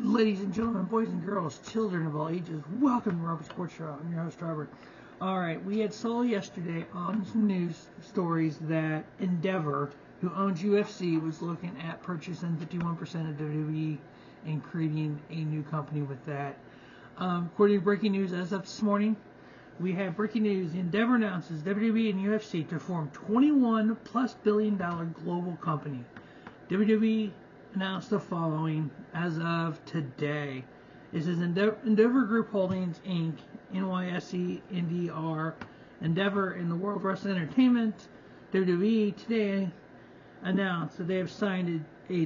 Ladies and gentlemen, boys and girls, children of all ages, welcome to Robert Sports Show. I'm your host, Robert. Alright, we had saw yesterday on some news stories that Endeavor, who owns UFC, was looking at purchasing 51% of WWE and creating a new company with that. According to breaking news as of this morning, we have breaking news. Endeavor announces WWE and UFC to form $21+ billion global company. WWE announced the following as of today. It says Endeavor Group Holdings Inc., NYSE, NDR, Endeavor in the World Wrestling Entertainment, WWE, today announced that they have signed a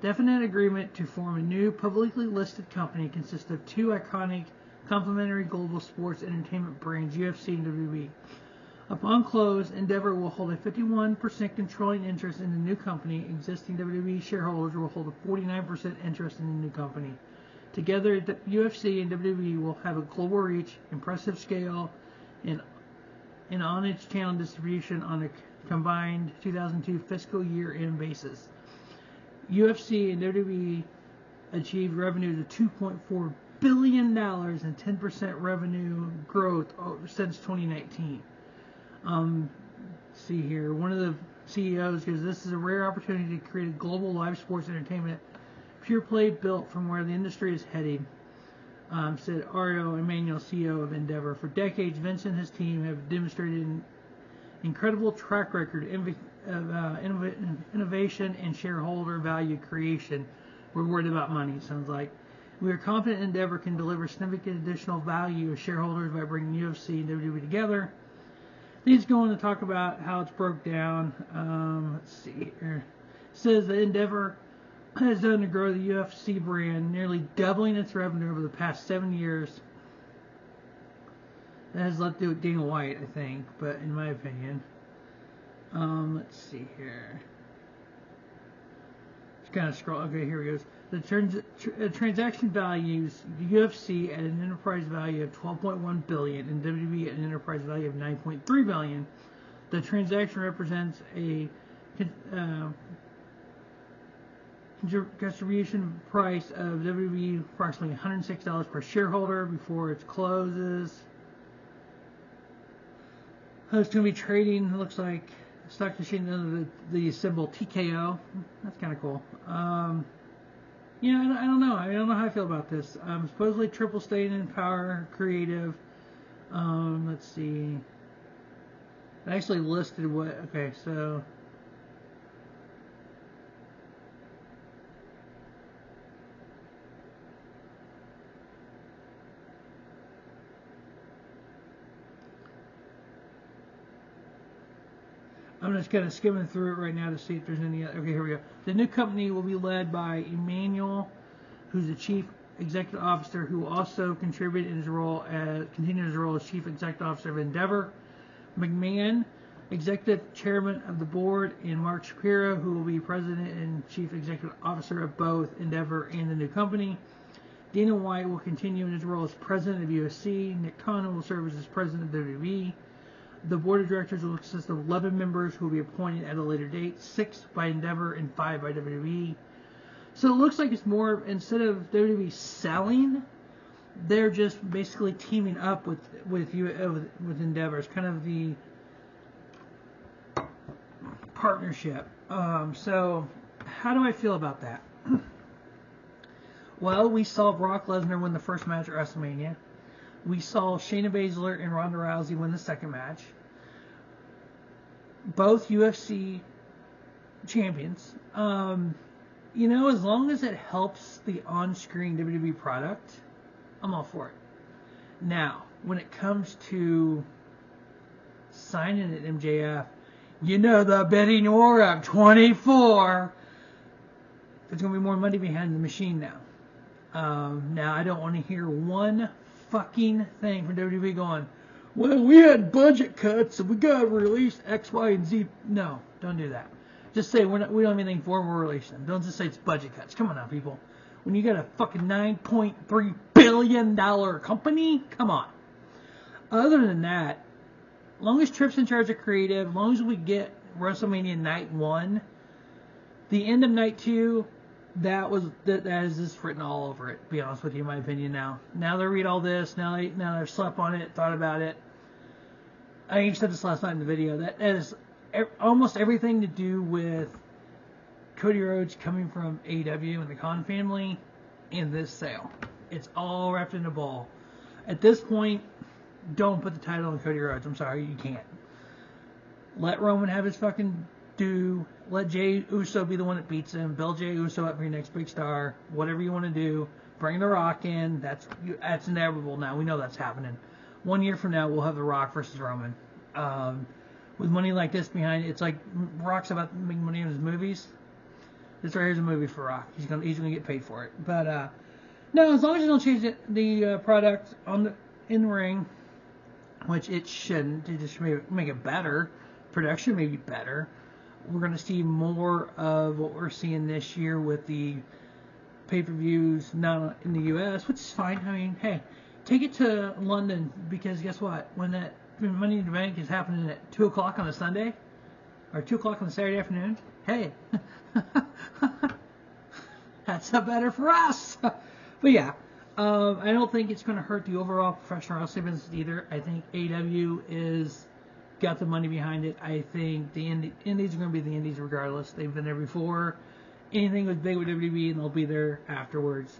definite agreement to form a new publicly listed company consisting of two iconic complementary global sports entertainment brands, UFC and WWE. Upon close, Endeavor will hold a 51% controlling interest in the new company. Existing WWE shareholders will hold a 49% interest in the new company. Together, the UFC and WWE will have a global reach, impressive scale, and on-its channel distribution on a combined 2002 fiscal year-end basis. UFC and WWE achieved revenues of $2.4 billion and 10% revenue growth since 2019. See here, one of the CEOs goes, "This is a rare opportunity to create a global live sports entertainment pure play built from where the industry is heading," said Ario Emanuel, CEO of Endeavor. "For decades, Vince and his team have demonstrated an incredible track record of innovation and shareholder value creation." We're worried about money, it sounds like. "We are confident Endeavor can deliver significant additional value to shareholders by bringing UFC and WWE together." He's going to talk about how it's broke down. Let's see here. It says that Endeavor has done to grow the UFC brand, nearly doubling its revenue over the past 7 years. That has led to Dana White, I think, but in my opinion. Let's see here. Just kind of scroll. Okay, here it goes. The transaction values the UFC at an enterprise value of $12.1 billion and WWE at an enterprise value of $9.3 billion. The transaction represents a distribution price of WWE approximately $106 per shareholder before it closes. It's going to be trading, it looks like, stock exchange under the symbol TKO. That's kind of cool. I don't know. I don't know how I feel about this. Supposedly triple staying in power, creative. Let's see. I actually listed what. Okay, so. I'm just kind of skimming through it right now to see if there's any other. Okay, here we go. The new company will be led by Emmanuel, who's the chief executive officer, who will also continue his role as chief executive officer of Endeavor. McMahon, executive chairman of the board, and Mark Shapiro, who will be president and chief executive officer of both Endeavor and the new company. Dana White will continue in his role as president of UFC. Nick Khan will serve as president of WWE. The board of directors will consist of 11 members who will be appointed at a later date, 6 by Endeavor and 5 by WWE. So it looks like it's more, instead of WWE selling, they're just basically teaming up with Endeavor. It's kind of the partnership. So how do I feel about that? Well, we saw Brock Lesnar win the first match at WrestleMania. We saw Shayna Baszler and Ronda Rousey win the second match. Both UFC champions. As long as it helps the on-screen WWE product, I'm all for it. Now, when it comes to signing at MJF, the bidding war of 24, there's going to be more money behind the machine now. Now, I don't want to hear one fucking thing from WWE going, "Well, we had budget cuts, so we got to release X, Y, and Z." No, don't do that. Just say we don't have anything for them, we're releasing them. Don't just say it's budget cuts. Come on now, people. When you got a fucking $9.3 billion company, come on. Other than that, as long as Tripp's in charge of creative, as long as we get WrestleMania Night 1, The end of night 2, that is just written all over it, to be honest with you, in my opinion now. Now that I read all this, now I've slept on it, thought about it. I even said this last night in the video, that has almost everything to do with Cody Rhodes coming from AEW and the Khan family in this sale. It's all wrapped in a ball. At this point, don't put the title on Cody Rhodes. I'm sorry, you can't. Let Roman have his fucking due. Let Jey Uso be the one that beats him. Build Jey Uso up for your next big star. Whatever you want to do. Bring The Rock in. That's inevitable now. We know that's happening. 1 year from now, we'll have The Rock versus Roman. With money like this behind it, it's like Rock's about making money in his movies. This right here's a movie for Rock. He's gonna get paid for it. But no, as long as you don't change the product in the ring, which it shouldn't. It just make it better. Production may be better. We're going to see more of what we're seeing this year with the pay-per-views not in the U.S., which is fine. I mean, hey, take it to London, because guess what? When Money in the Bank is happening at 2 o'clock on a Sunday, or 2 o'clock on a Saturday afternoon, hey, that's better for us. But yeah, I don't think it's going to hurt the overall professional wrestling business either. I think AEW is got the money behind it. I think the indies are going to be the indies regardless. They've been there before. Anything was big with WWE, and they'll be there afterwards.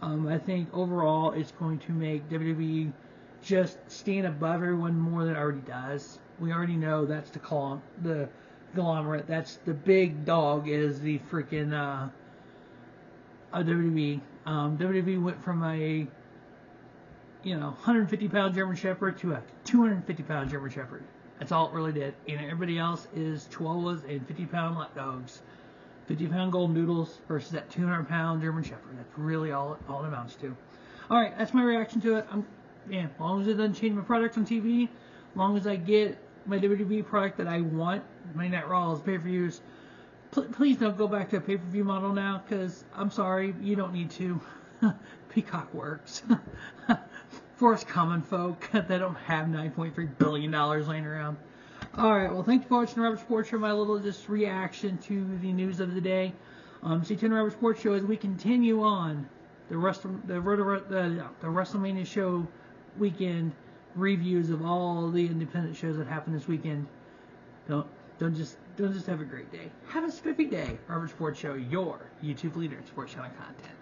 I think overall it's going to make WWE just stand above everyone more than it already does. We already know that's the conglomerate. That's the big dog is the freaking WWE. WWE went from a 150-pound German Shepherd to a 250-pound German Shepherd. That's all it really did. And everybody else is Chihuahuas and 50-pound lap dogs. 50-pound golden doodles versus that 200-pound German Shepherd. That's really all it amounts to. Alright, that's my reaction to it. As long as it doesn't change my product on TV, as long as I get my WWE product that I want, Monday Night Raw's pay-per-views, please don't go back to a pay-per-view model now, because I'm sorry, you don't need to. Peacock works. For us common folk that don't have $9.3 billion laying around. Alright, well, thank you for watching the Robert Sports Show, my little just reaction to the news of the day. Stay tuned to the Robert Sports Show as we continue on the WrestleMania show weekend reviews of all the independent shows that happened this weekend. Don't just have a great day. Have a spiffy day. Robert Sports Show, your YouTube leader in sports channel content.